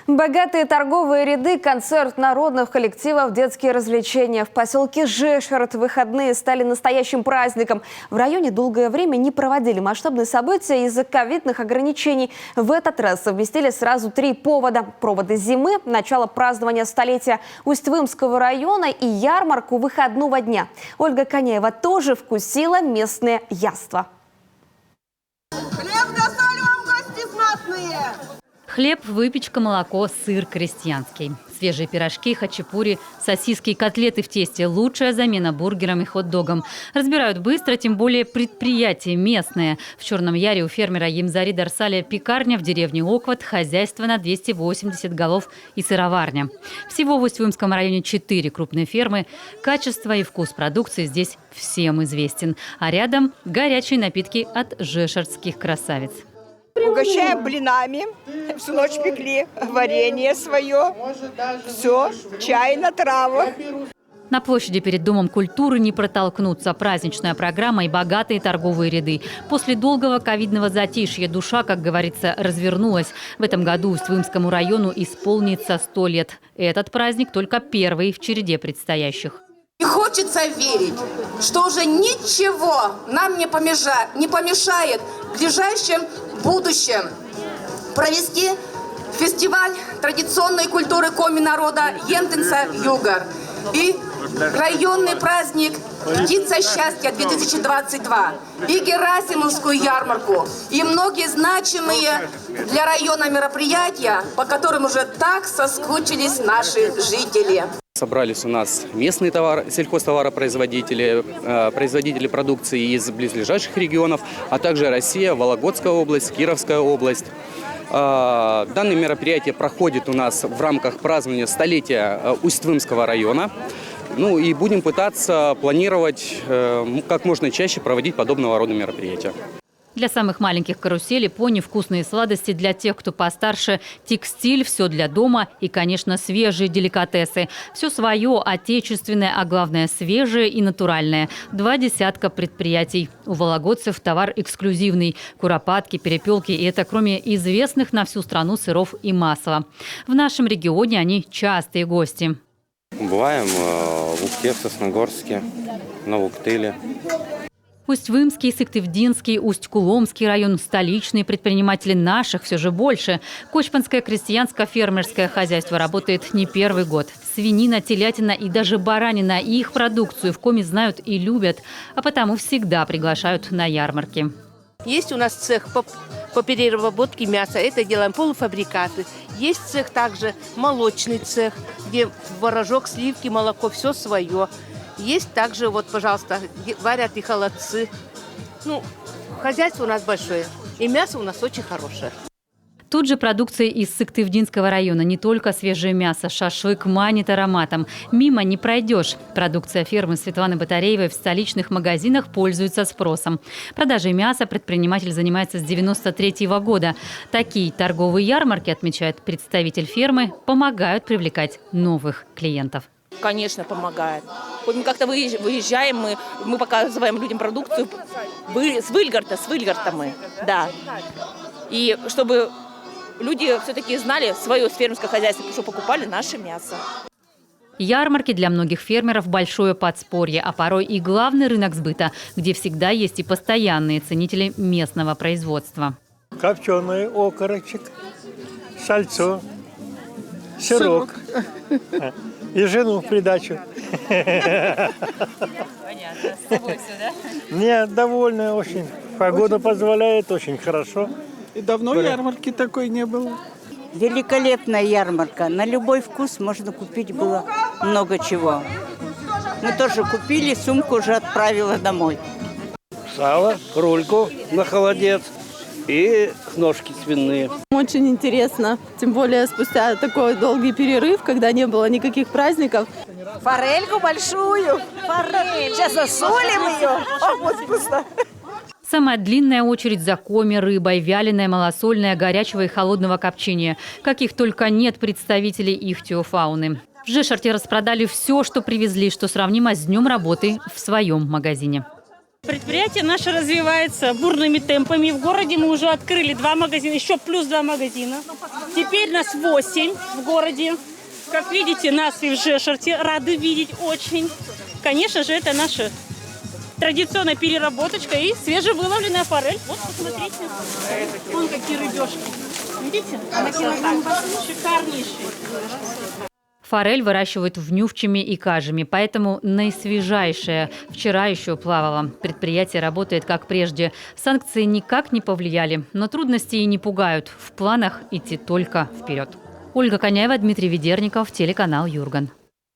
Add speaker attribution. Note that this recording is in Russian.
Speaker 1: Богатые торговые ряды, концерт народных коллективов, детские развлечения. В поселке Жешерд выходные стали настоящим праздником. В районе долгое время не проводили масштабные события из-за ковидных ограничений. В этот раз совместили сразу 3 повода. Проводы зимы, начало празднования столетия Усть-Вымского района и ярмарку выходного дня. Ольга Коняева тоже вкусила местные яства.
Speaker 2: Хлеб да соль вам, гости знатные!
Speaker 3: Хлеб, выпечка, молоко, сыр крестьянский. Свежие пирожки, хачапури, сосиски и котлеты в тесте – лучшая замена бургерам и хот-догам. Разбирают быстро, тем более предприятие местное. В Черном Яре у фермера Емзари Дарсалия пекарня, в деревне Окват хозяйство на 280 голов и сыроварня. Всего в Усть-Вымском районе 4 крупные фермы. Качество и вкус продукции здесь всем известен. А рядом горячие напитки от жешердских красавиц.
Speaker 2: Угощаем блинами, всю ночь пекли, варенье свое, все, чай на травах.
Speaker 3: На площади перед Домом культуры не протолкнуться. Праздничная программа и богатые торговые ряды. После долгого ковидного затишья душа, как говорится, развернулась. В этом году Усть-Вымскому району исполнится 100 лет. Этот праздник только первый в череде предстоящих.
Speaker 4: И хочется верить, что уже ничего нам не помешает в ближайшем будущем провести фестиваль традиционной культуры коми народа Ентенца-Югар и районный праздник «Птица счастья 2022», и Герасимовскую ярмарку, и многие значимые для района мероприятия, по которым уже так соскучились наши жители.
Speaker 5: Собрались у нас местные сельхозтоваропроизводители, производители продукции из близлежащих регионов, а также Россия, Вологодская область, Кировская область. Данное мероприятие проходит у нас в рамках празднования столетия Усть-Вымского района. Ну и будем пытаться планировать как можно чаще проводить подобного рода мероприятия.
Speaker 3: Для самых маленьких карусели, пони, вкусные сладости. Для тех, кто постарше, текстиль, все для дома и, конечно, свежие деликатесы. Все свое, отечественное, а главное свежее и натуральное. 2 десятка предприятий. У вологодцев товар эксклюзивный. Куропатки, перепелки. И это кроме известных на всю страну сыров и масла. В нашем регионе они частые гости.
Speaker 6: Бываем в Ухте, в Сосногорске, на Уктыле.
Speaker 3: Усть-Вымский, Сыктывдинский, Усть-Куломский район, столичные предприниматели наших все же больше. Кочпанское крестьянско-фермерское хозяйство работает не первый год. Свинина, телятина и даже баранина и их продукцию в Коми знают и любят, а потому всегда приглашают на ярмарки.
Speaker 7: Есть у нас цех по переработке мяса, это делаем полуфабрикаты. Есть цех также, молочный цех, где творожок, сливки, молоко, все свое. Есть также, вот, пожалуйста, варят и холодцы. Ну, хозяйство у нас большое, и мясо у нас очень хорошее.
Speaker 3: Тут же продукция из Сыктывдинского района. Не только свежее мясо, шашлык манит ароматом. Мимо не пройдешь. Продукция фермы Светланы Батареевой в столичных магазинах пользуется спросом. Продажей мяса предприниматель занимается с 1993 года. Такие торговые ярмарки, отмечает представитель фермы, помогают привлекать новых клиентов.
Speaker 8: Конечно, помогает. Вот мы как-то выезжаем, мы показываем людям продукцию с Выльгарта мы, да. И чтобы люди все-таки знали свое фермерское хозяйство, потому что покупали наше мясо.
Speaker 3: Ярмарки для многих фермеров – большое подспорье, а порой и главный рынок сбыта, где всегда есть и постоянные ценители местного производства.
Speaker 9: Копченый окорочек, сальцо, сырок. И жену в придачу.
Speaker 3: Понятно. С собой все, да?
Speaker 9: Нет, довольна очень. Погода позволяет, очень хорошо.
Speaker 10: И давно ярмарки такой не было?
Speaker 11: Великолепная ярмарка. На любой вкус можно купить было много чего. Мы тоже купили, сумку уже отправила домой.
Speaker 12: Сало, рульку на холодец и ножки свиные.
Speaker 13: Очень интересно, тем более спустя такой долгий перерыв, когда не было никаких праздников.
Speaker 2: Форельку большую. Форель. Сейчас засолим ее. О, вот вкусно.
Speaker 3: Самая длинная очередь за коми, рыбой, вяленая, малосольная, горячего и холодного копчения. Каких только нет представителей ихтиофауны. В Жешерде распродали все, что привезли, что сравнимо с днем работы в своем магазине.
Speaker 14: Предприятие наше развивается бурными темпами. В городе мы уже открыли 2 магазина, еще плюс 2 магазина. Теперь нас 8 в городе. Как видите, нас и в Жешерте рады видеть очень. Конечно же, это наша традиционная переработочка и свежевыловленная форель. Вот, посмотрите. Вон какие рыбешки. Видите? Шикарнейшие.
Speaker 3: Форель выращивают в Нювчиме и Кажеме, поэтому наисвежайшая вчера еще плавала. Предприятие работает как прежде. Санкции никак не повлияли, но трудности и не пугают. В планах идти только вперед. Ольга Коняева, Дмитрий Ведерников, телеканал Юрган.